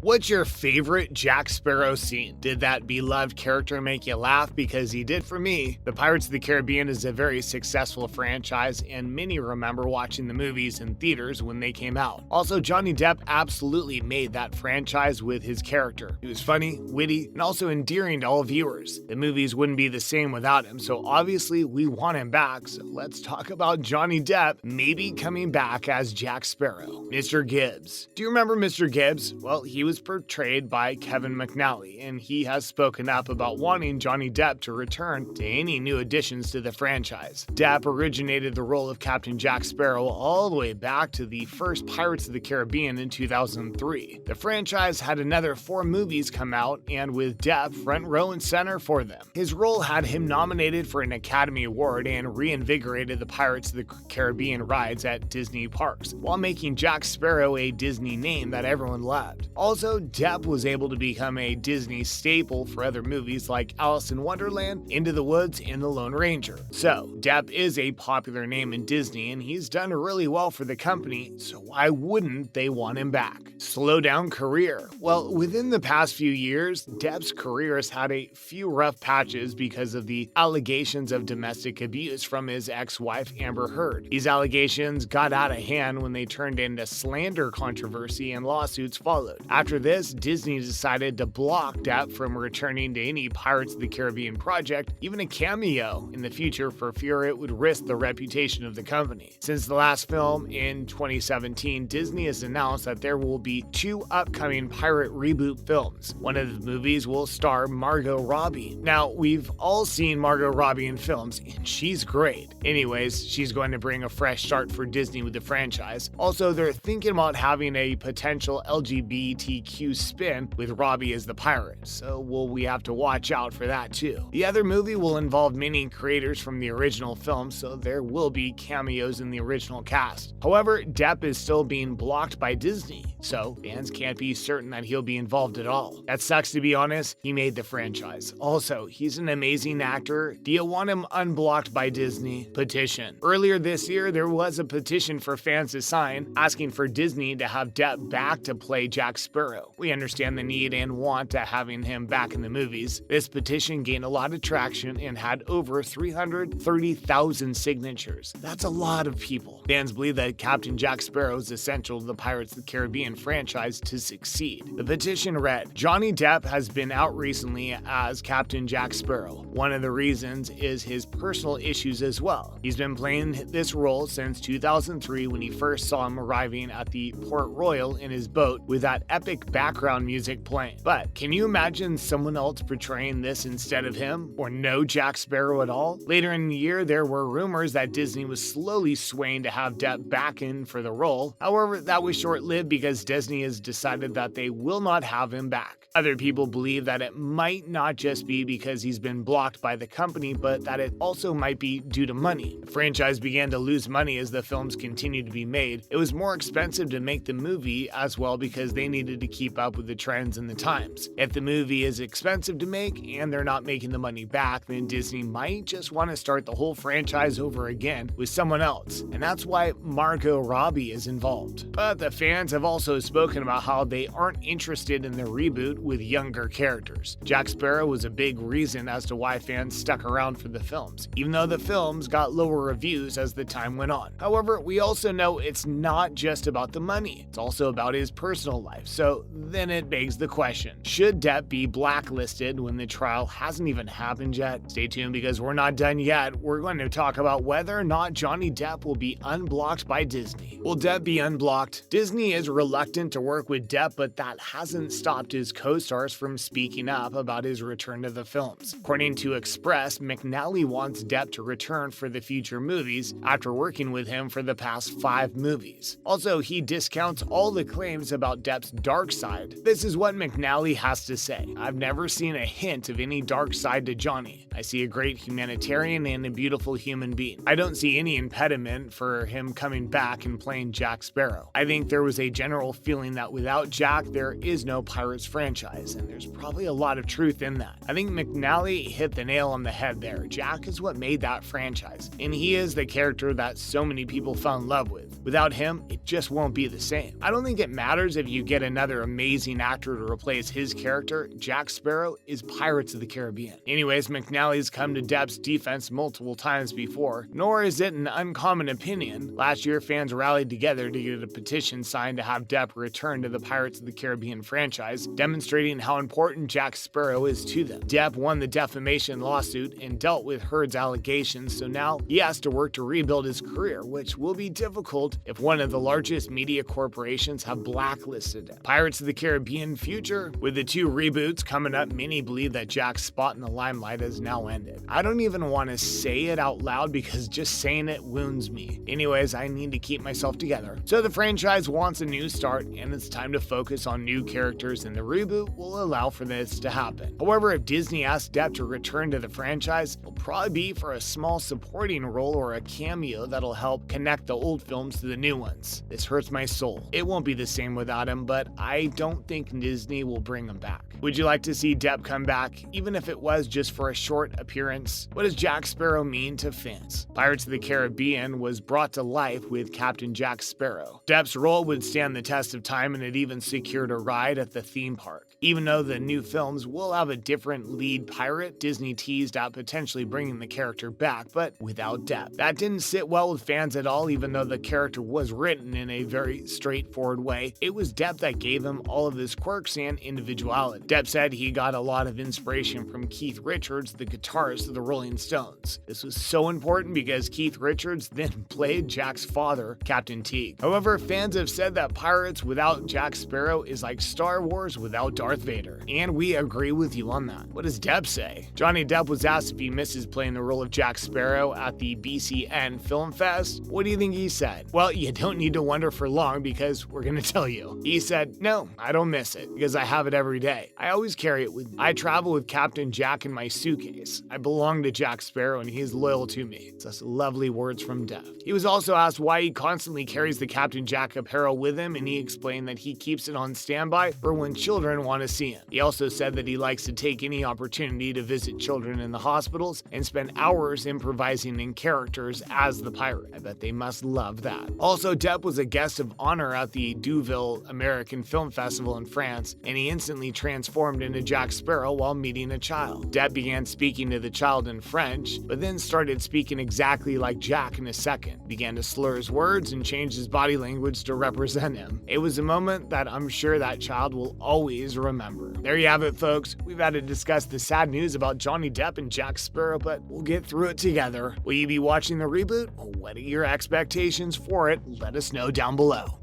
What's your favorite Jack Sparrow scene? Did that beloved character make you laugh? Because he did for me. The Pirates of the Caribbean is a very successful franchise, and many remember watching the movies in theaters when they came out. Also, Johnny Depp absolutely made that franchise with his character. He was funny, witty, and also endearing to all viewers. The movies wouldn't be the same without him, so obviously we want him back. So let's talk about Johnny Depp maybe coming back as Jack Sparrow. Mr. Gibbs. Do you remember Mr. Gibbs? Well, he was portrayed by Kevin McNally, and he has spoken up about wanting Johnny Depp to return to any new additions to the franchise. Depp originated the role of Captain Jack Sparrow all the way back to the first Pirates of the Caribbean in 2003. The franchise had another 4 movies come out, and with Depp front row and center for them. His role had him nominated for an Academy Award and reinvigorated the Pirates of the Caribbean rides at Disney parks, while making Jack Sparrow a Disney name that everyone loved. Also, Depp was able to become a Disney staple for other movies like Alice in Wonderland, Into the Woods, and The Lone Ranger. So, Depp is a popular name in Disney, and he's done really well for the company, so why wouldn't they want him back? Slow down career. Well, within the past few years, Depp's career has had a few rough patches because of the allegations of domestic abuse from his ex-wife Amber Heard. These allegations got out of hand when they turned into slander controversy and lawsuits followed. After this, Disney decided to block Depp from returning to any Pirates of the Caribbean project, even a cameo in the future, for fear it would risk the reputation of the company. Since the last film in 2017, Disney has announced that there will be 2 upcoming pirate reboot films. One of the movies will star Margot Robbie. Now, we've all seen Margot Robbie in films, and she's great. Anyways, she's going to bring a fresh start for Disney with the franchise. Also, they're thinking about having a potential LGBTQ spin with Robbie as the pirate, so we have to watch out for that too. The other movie will involve many creators from the original film, so there will be cameos in the original cast. However, Depp is still being blocked by Disney, so fans can't be certain that he'll be involved at all. That sucks, to be honest. He made the franchise. Also, he's an amazing actor. Do you want him unblocked by Disney? Petition. Earlier this year, there was a petition for fans to sign asking for Disney to have Depp back to play Jack Sparrow. We understand the need and want to having him back in the movies. This petition gained a lot of traction and had over 330,000 signatures. That's a lot of people. Fans believe that Captain Jack Sparrow is essential to the Pirates of the Caribbean franchise to succeed. The petition read, Johnny Depp has been out recently as Captain Jack Sparrow. One of the reasons is his personal issues as well. He's been playing this role since 2003 when he first saw him arriving at the Port Royal in his boat with that epic background music playing. But can you imagine someone else portraying this instead of him? Or no Jack Sparrow at all? Later in the year, there were rumors that Disney was slowly swaying to have Depp back in for the role. However, that was short-lived because Disney has decided that they will not have him back. Other people believe that it might not just be because he's been blocked by the company, but that it also might be due to money. The franchise began to lose money as the films continued to be made. It was more expensive to make the movie as well because they needed to keep up with the trends and the times. If the movie is expensive to make and they're not making the money back, then Disney might just want to start the whole franchise over again with someone else. And that's why Margot Robbie is involved. But the fans have also spoken about how they aren't interested in the reboot with younger characters. Jack Sparrow was a big reason as to why fans stuck around for the films, even though the films got lower reviews as the time went on. However, we also know it's not just about the money, it's also about his personal life. So then it begs the question, should Depp be blacklisted when the trial hasn't even happened yet? Stay tuned because we're not done yet. We're going to talk about whether or not Johnny Depp will be unblocked by Disney. Will Depp be unblocked? Disney is reluctant to work with Depp, but that hasn't stopped his co-stars from speaking up about his return to the films. According to Express, McNally wants Depp to return for the future movies after working with him for the past 5 movies. Also, he discounts all the claims about Depp's dark side. This is what McNally has to say. I've never seen a hint of any dark side to Johnny. I see a great humanitarian and a beautiful human being. I don't see any impediment for him coming back and playing Jack Sparrow. I think there was a general feeling that without Jack, there is no Pirates franchise, and there's probably a lot of truth in that. I think McNally hit the nail on the head there. Jack is what made that franchise, and he is the character that so many people fell in love with. Without him, it just won't be the same. I don't think it matters if you get another amazing actor to replace his character. Jack Sparrow is Pirates of the Caribbean. Anyways, McNally's come to Depp's defense multiple times before, nor is it an uncommon opinion. Last year, fans rallied together to get a petition signed to have Depp return to the Pirates of the Caribbean franchise, demonstrating how important Jack Sparrow is to them. Depp won the defamation lawsuit and dealt with Heard's allegations, so now he has to work to rebuild his career, which will be difficult if one of the largest media corporations have blacklisted him. Pirates of the Caribbean future? With the 2 reboots coming up, many believe that Jack's spot in the limelight has now ended. I don't even want to say it out loud because just saying it wounds me. Anyways, I need to keep myself together. So the franchise wants a new start, and it's time to focus on new characters, and the reboot will allow for this to happen. However, if Disney asks Depp to return to the franchise, it'll probably be for a small supporting role or a cameo that'll help connect the old films to the new ones. This hurts my soul. It won't be the same without him, but I don't think Disney will bring him back. Would you like to see Depp come back, even if it was just for a short appearance? What does Jack Sparrow mean to fans? Pirates of the Caribbean was brought to life with Captain Jack Sparrow. Depp's role would stand the test of time, and it even secured a ride at the theme park. Even though the new films will have a different lead pirate, Disney teased out potentially bringing the character back, but without Depp. That didn't sit well with fans at all, even though the character was written in a very straightforward way. It was Depp that gave him all of his quirks and individuality. Depp said he got a lot of inspiration from Keith Richards, the guitarist of the Rolling Stones. This was so important because Keith Richards then played Jack's father, Captain Teague. However, fans have said that Pirates without Jack Sparrow is like Star Wars without Darth Vader. And we agree with you on that. What does Depp say? Johnny Depp was asked if he misses playing the role of Jack Sparrow at the BCN Film Fest. What do you think he said? Well, you don't need to wonder for long because we're gonna tell you. He said, "No, I don't miss it because I have it every day. I always carry it with me. I travel with Captain Jack in my suitcase. I belong to Jack Sparrow and he is loyal to me." It's just lovely words from Depp. He was also asked why he constantly carries the Captain Jack apparel with him, and he explained that he keeps it on standby for when children want to see him. He also said that he likes to take any opportunity to visit children in the hospitals and spend hours improvising in characters as the pirate. I bet they must love that. Also, Depp was a guest of honor at the Deauville American Film Festival in France, and he instantly transformed into Jack Sparrow while meeting a child. Depp began speaking to the child in French, but then started speaking exactly like Jack in a second, began to slur his words and change his body language to represent him. It was a moment that I'm sure that child will always remember. There you have it, folks. We've had to discuss the sad news about Johnny Depp and Jack Sparrow, but we'll get through it together. Will you be watching the reboot? What are your expectations for it? Let us know down below.